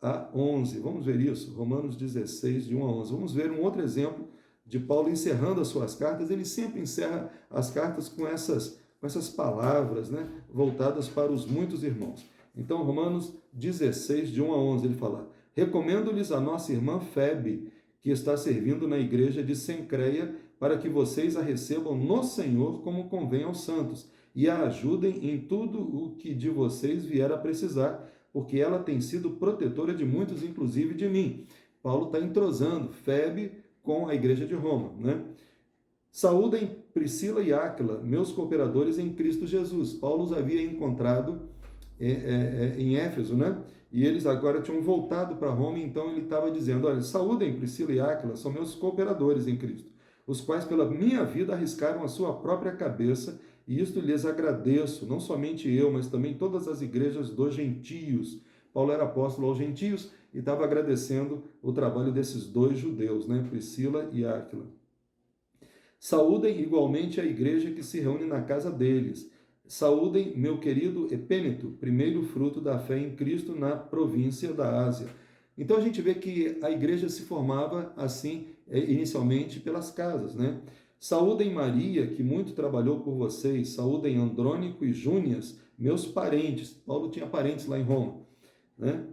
a 11. Vamos ver isso? Romanos 16, de 1 a 11. Vamos ver um outro exemplo de Paulo encerrando as suas cartas. Ele sempre encerra as cartas com essas palavras, né, voltadas para os muitos irmãos. Então, Romanos 16, de 1 a 11, ele fala, recomendo-lhes a nossa irmã Febe, que está servindo na igreja de Cencreia, para que vocês a recebam no Senhor como convém aos santos, e a ajudem em tudo o que de vocês vier a precisar, porque ela tem sido protetora de muitos, inclusive de mim. Paulo está entrosando Febe com a igreja de Roma, né? Saúdem Priscila e Áquila, meus cooperadores em Cristo Jesus. Paulo os havia encontrado em Éfeso, né? E eles agora tinham voltado para Roma, então ele estava dizendo, olha, saúdem Priscila e Áquila, são meus cooperadores em Cristo, os quais pela minha vida arriscaram a sua própria cabeça, e isto lhes agradeço, não somente eu, mas também todas as igrejas dos gentios. Paulo era apóstolo aos gentios e estava agradecendo o trabalho desses dois judeus, né? Priscila e Áquila. Saúdem igualmente a igreja que se reúne na casa deles. Saúdem meu querido Epêneto, primeiro fruto da fé em Cristo na província da Ásia. Então a gente vê que a igreja se formava assim, inicialmente pelas casas, né? Saúdem Maria, que muito trabalhou por vocês, saúdem Andrônico e Júnias, meus parentes. Paulo tinha parentes lá em Roma, né?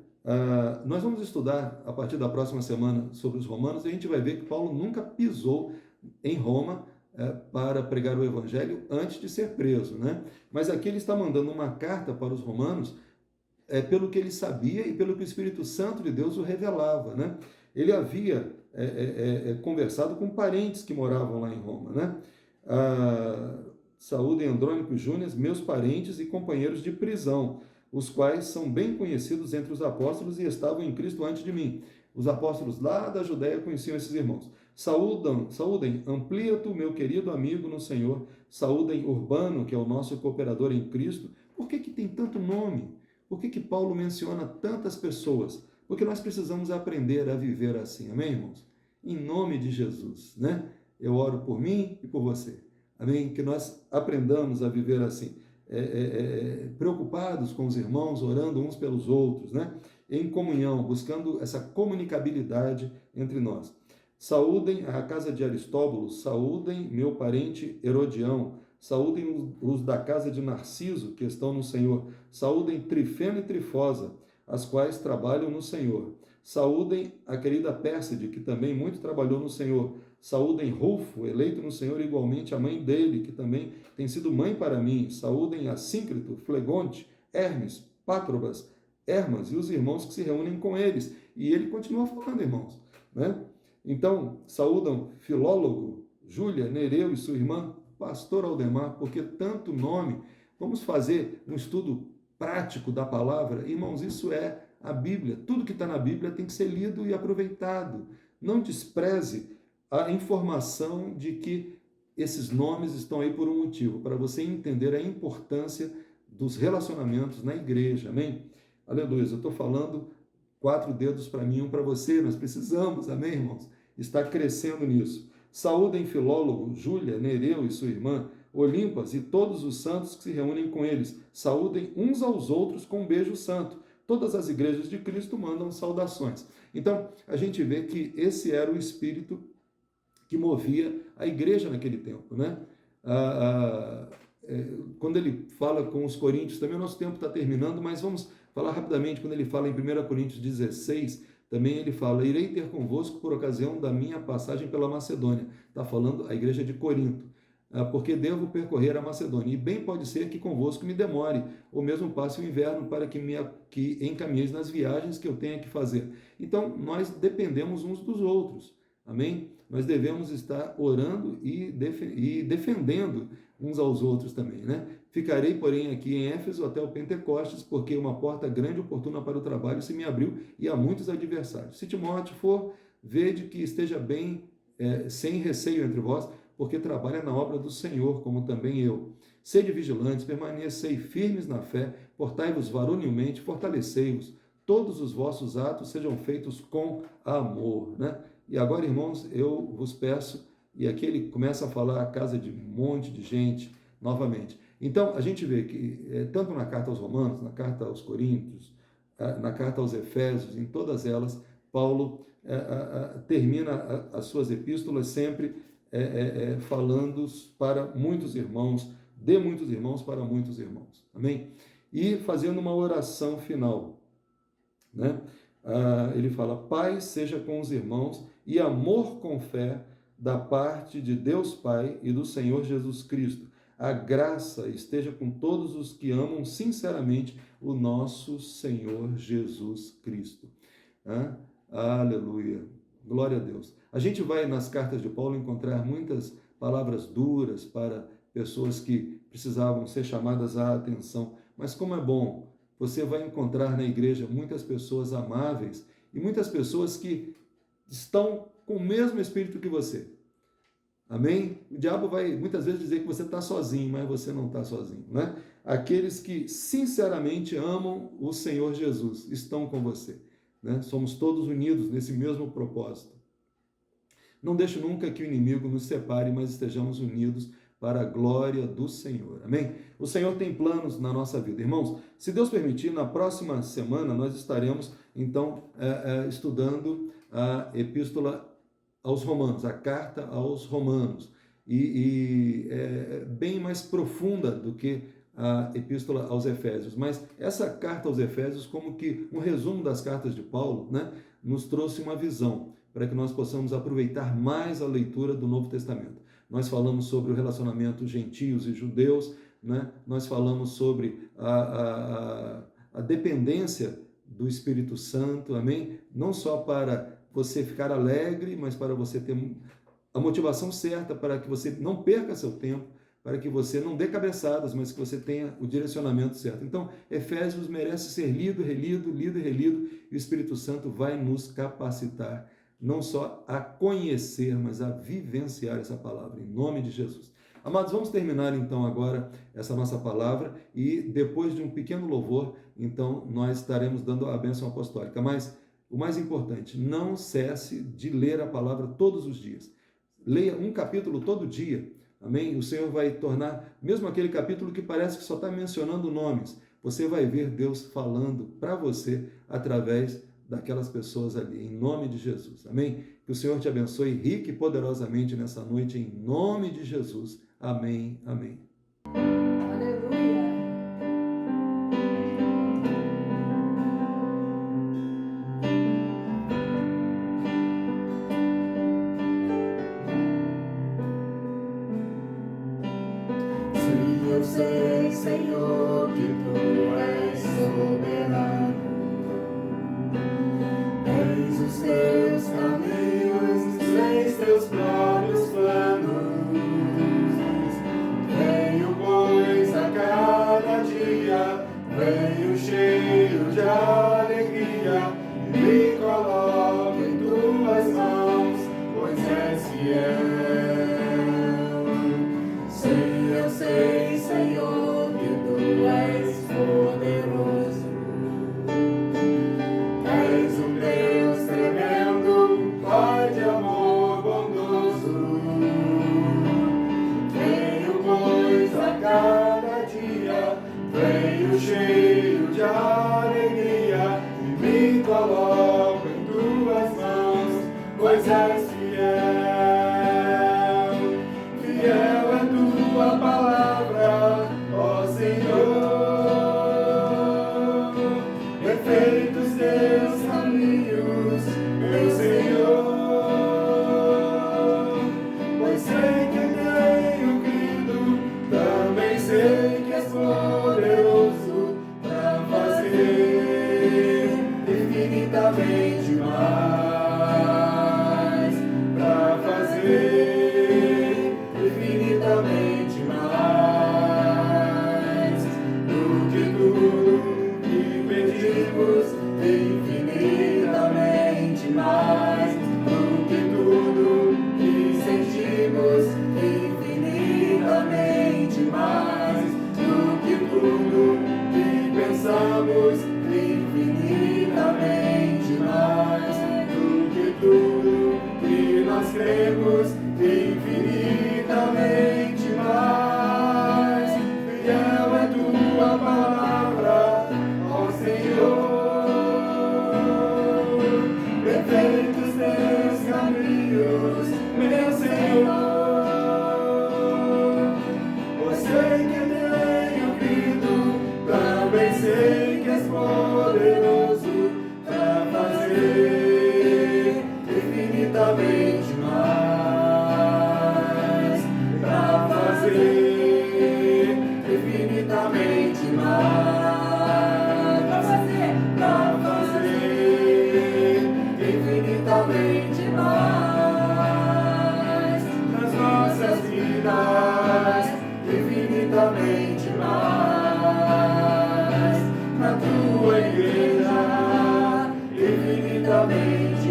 Nós vamos estudar a partir da próxima semana sobre os romanos e a gente vai ver que Paulo nunca pisou em Roma para pregar o evangelho antes de ser preso, né? Mas aqui ele está mandando uma carta para os romanos pelo que ele sabia e pelo que o Espírito Santo de Deus o revelava, né? Ele havia conversado com parentes que moravam lá em Roma, né? Saúdem Andrônico e Júnias, meus parentes e companheiros de prisão, os quais são bem conhecidos entre os apóstolos e estavam em Cristo antes de mim. Os apóstolos lá da Judéia conheciam esses irmãos. Saúdem Ampliato, meu querido amigo no Senhor. Saúdem Urbano, que é o nosso cooperador em Cristo. Por que tem tanto nome? Por que Paulo menciona tantas pessoas? Porque nós precisamos aprender a viver assim, amém, irmãos? Em nome de Jesus, né? Eu oro por mim e por você, amém? Que nós aprendamos a viver assim, preocupados com os irmãos, orando uns pelos outros, né? Em comunhão, buscando essa comunicabilidade entre nós. Saúdem a casa de Aristóbulo, saúdem meu parente Herodião, saúdem os da casa de Narciso, que estão no Senhor, saúdem Trifena e Trifosa, as quais trabalham no Senhor. Saúdem a querida Pérside, que também muito trabalhou no Senhor. Saúdem Rufo, eleito no Senhor, igualmente a mãe dele, que também tem sido mãe para mim. Saúdem Assíncrito, Flegonte, Hermes, Pátrobas, Hermas e os irmãos que se reúnem com eles. E ele continua falando, irmãos, né? Então, saúdam Filólogo, Júlia, Nereu e sua irmã, pastor Aldemar, porque tanto nome. Vamos fazer um estudo prático da palavra. Irmãos, isso é a Bíblia. Tudo que está na Bíblia tem que ser lido e aproveitado. Não despreze a informação de que esses nomes estão aí por um motivo, para você entender a importância dos relacionamentos na igreja, amém? Aleluia, eu estou falando 4 dedos para mim, um para você, nós precisamos, amém, irmãos? Está crescendo nisso. Saúdem Filólogo, Júlia, Nereu e sua irmã, Olimpas e todos os santos que se reúnem com eles. Saúdem uns aos outros com um beijo santo. Todas as igrejas de Cristo mandam saudações. Então, a gente vê que esse era o espírito que movia a igreja naquele tempo, né? Quando ele fala com os coríntios, também o nosso tempo está terminando, mas vamos falar rapidamente, quando ele fala em 1 Coríntios 16, também ele fala, irei ter convosco por ocasião da minha passagem pela Macedônia. Está falando a igreja de Corinto, porque devo percorrer a Macedônia, e bem pode ser que convosco me demore, ou mesmo passe o inverno para que encaminheis nas viagens que eu tenha que fazer. Então, nós dependemos uns dos outros, amém? Nós devemos estar orando e defendendo uns aos outros também, né? Ficarei, porém, aqui em Éfeso até o Pentecostes, porque uma porta grande e oportuna para o trabalho se me abriu e há muitos adversários. Se Timóteo for, vede que esteja bem, sem receio entre vós, porque trabalha na obra do Senhor, como também eu. Sede vigilantes, permanecei firmes na fé, portai-vos varonilmente, fortalecei-vos. Todos os vossos atos sejam feitos com amor, né? E agora, irmãos, eu vos peço, e aqui ele começa a falar a casa de um monte de gente, novamente. Então, a gente vê que, tanto na carta aos Romanos, na carta aos Coríntios, na carta aos Efésios, em todas elas, Paulo termina as suas epístolas sempre falando para muitos irmãos, de muitos irmãos para muitos irmãos. Amém? E fazendo uma oração final, né? Ele fala, paz seja com os irmãos e amor com fé da parte de Deus Pai e do Senhor Jesus Cristo. A graça esteja com todos os que amam sinceramente o nosso Senhor Jesus Cristo. Aleluia. Glória a Deus. A gente vai nas cartas de Paulo encontrar muitas palavras duras para pessoas que precisavam ser chamadas à atenção. Mas como é bom, você vai encontrar na igreja muitas pessoas amáveis e muitas pessoas que estão com o mesmo espírito que você. Amém? O diabo vai muitas vezes dizer que você está sozinho, mas você não está sozinho, né? Aqueles que sinceramente amam o Senhor Jesus estão com você, né? Somos todos unidos nesse mesmo propósito. Não deixe nunca que o inimigo nos separe, mas estejamos unidos para a glória do Senhor. Amém? O Senhor tem planos na nossa vida. Irmãos, se Deus permitir, na próxima semana nós estaremos, então, estudando a Epístola aos Romanos, a Carta aos Romanos. E é bem mais profunda do que a Epístola aos Efésios. Mas essa carta aos Efésios, como que um resumo das cartas de Paulo, né, nos trouxe uma visão para que nós possamos aproveitar mais a leitura do Novo Testamento. Nós falamos sobre o relacionamento gentios e judeus, né? Nós falamos sobre a dependência do Espírito Santo, amém? Não só para você ficar alegre, mas para você ter a motivação certa, para que você não perca seu tempo, para que você não dê cabeçadas, mas que você tenha o direcionamento certo. Então, Efésios merece ser lido, relido, lido e relido, e o Espírito Santo vai nos capacitar não só a conhecer, mas a vivenciar essa palavra, em nome de Jesus. Amados, vamos terminar então agora essa nossa palavra e depois de um pequeno louvor, então nós estaremos dando a bênção apostólica. Mas o mais importante, não cesse de ler a palavra todos os dias. Leia um capítulo todo dia, amém? O Senhor vai tornar, mesmo aquele capítulo que parece que só está mencionando nomes, você vai ver Deus falando para você através daquelas pessoas ali, em nome de Jesus, amém? Que o Senhor te abençoe rica e poderosamente nessa noite, em nome de Jesus, amém, amém. Eu sei, Senhor, que Tu és soberano. Tens os Teus caminhos, tens Teus próprios planos. Venho, pois, a cada dia, venho cheio de alegria, e me coloco em Tuas mãos, pois és fiel. Eu sei, Senhor, que Tu és poderoso. És um Deus tremendo, Pai de amor bondoso. Venho, pois, a cada dia, venho cheio de alegria, e me coloco em Tuas mãos, pois és fiel. Fiel é Tua palavra, ó Senhor. Perfeitos Teus caminhos, meu Senhor. Pois sei que tenho crido, também sei que és poderoso para fazer infinitamente mais, para fazer infinitamente mais do que tudo que pedimos, infinitamente mais do que tudo que sentimos, infinitamente mais do que tudo que pensamos, infinitamente mais do que tudo que nós cremos, infinitamente mais. Fiel é Tua palavra, ó Senhor. Perfeitos Teus caminhos, meu Senhor. Pois sei que tenho crido, também sei que és poderoso para fazer infinitamente mais, para fazer infinitamente mais, para fazer infinitamente mais nas nossas vidas, infinitamente mais na Tua igreja, infinitamente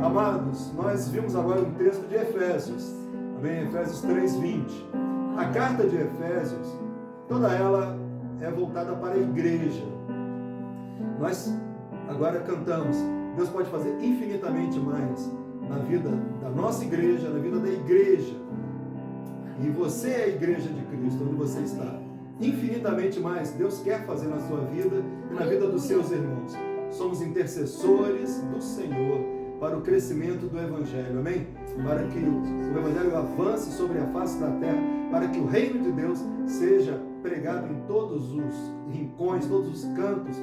Amados, nós vimos agora um texto de Efésios, amém? Efésios 3:20. A carta de Efésios, toda ela é voltada para a igreja. Nós agora cantamos. Deus pode fazer infinitamente mais na vida da nossa igreja, na vida da igreja. E você é a igreja de Cristo, onde você está. Infinitamente mais Deus quer fazer na sua vida e na vida dos seus irmãos. Somos intercessores do Senhor para o crescimento do Evangelho, amém? Para que o Evangelho avance sobre a face da terra, para que o reino de Deus seja pregado em todos os rincões, todos os cantos.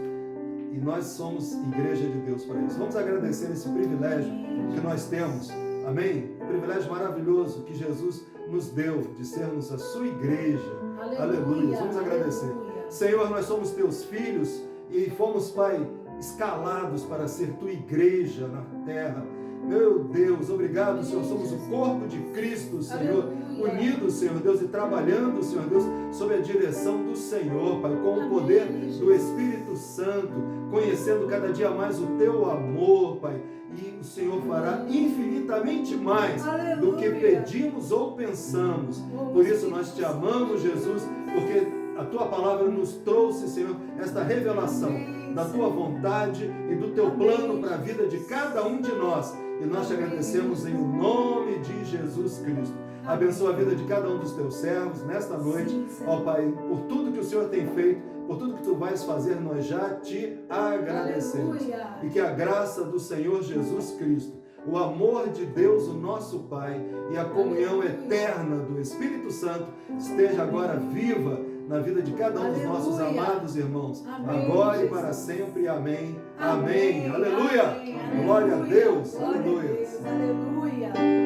E nós somos igreja de Deus para isso. Vamos agradecer esse privilégio que nós temos, amém? Privilégio maravilhoso que Jesus nos deu de sermos a sua igreja. Aleluia. Vamos agradecer. Aleluia. Senhor, nós somos teus filhos e fomos, Pai, escalados para ser tua igreja na terra. Meu Deus, obrigado, Senhor. Somos o corpo de Cristo, Senhor. Aleluia. Unidos, Senhor Deus, e trabalhando, Senhor Deus, sob a direção do Senhor, Pai, com o poder do Espírito Santo, conhecendo cada dia mais o teu amor, Pai. E o Senhor fará infinitamente mais do que pedimos ou pensamos. Por isso nós te amamos, Jesus, porque a tua palavra nos trouxe, Senhor, esta revelação da tua vontade e do teu plano para a vida de cada um de nós. E nós te agradecemos em nome de Jesus Cristo. Abençoa a vida de cada um dos teus servos nesta noite, ó Pai, por tudo que o Senhor tem feito, por tudo que tu vais fazer, nós já te agradecemos. Aleluia. E que a graça do Senhor Jesus Cristo, o amor de Deus, o nosso Pai, e a comunhão eterna do Espírito Santo esteja agora viva na vida de cada um dos nossos amados irmãos, Amém, agora e Jesus. para sempre. Amém. Amém. Amém. Aleluia. Amém. Glória a Deus. Glória a Aleluia. Deus. Aleluia.